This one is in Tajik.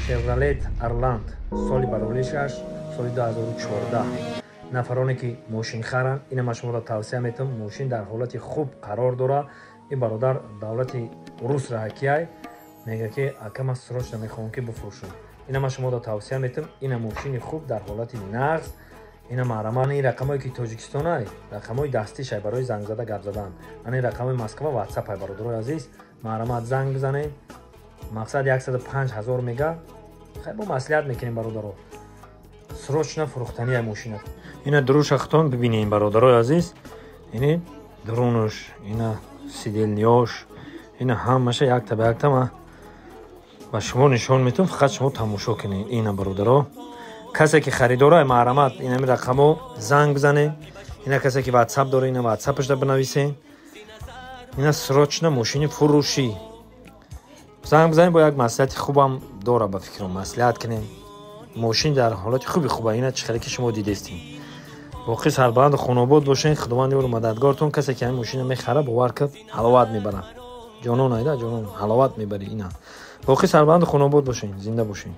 Chevrolet Arland соли баровлишаш соли 2014. нафароне ки мошин харанд, ина ман шуморо тавсия метавам. Мошин дар ҳолати хуб қарор дорад. ин бародар давлати рус раҳакияй мега ки ака ман срочно мехоҳам ки бифурӯшам. ина ман шуморо тавсия метавам. ина мошини хуб дар ҳолати нағз. ина маъраман ин рақамое ки тоҷикистон ай рақамои дастишай барои занг зада гап задан. ана ин рақамои Москва ватсапай бародарои азиз. маърамат занг бизанем. мақсад 105000 мега. хай бо маслиҳат мекунем бародаро. срочно фурӯхтанияи мошина. ина друшахтон бибинем бародарои азиз. ин друнуш, ина сиделниёш, ина ҳамаша якта ба якта ма ба шумо нишон метавам. фақат шумо тамошо кунед. ина бародаро касе ки харидорай маърамат ин ҳамин рақамо занг бизанем. ина касе ки ватсап дора ина ватсапашда бинависем. ина срочно мошини фурӯшӣ занг бизанем. бо як маслиҳати хубам дора ба фикрам маслиҳат кунем. мошин дар ҳолати хуби хуба. ина чӣ хеле ки шумо дидестем. боқӣ сарбаланду хунобод бошен. худованд ёру мададгортон. касе ки ҳамин мошина мехара бовар кард ҳаловат мебарад. ҷонон айда ҷонон ҳаловат мебари. ина боқӣ сарбаланду хунобод бошен. зинда бошен.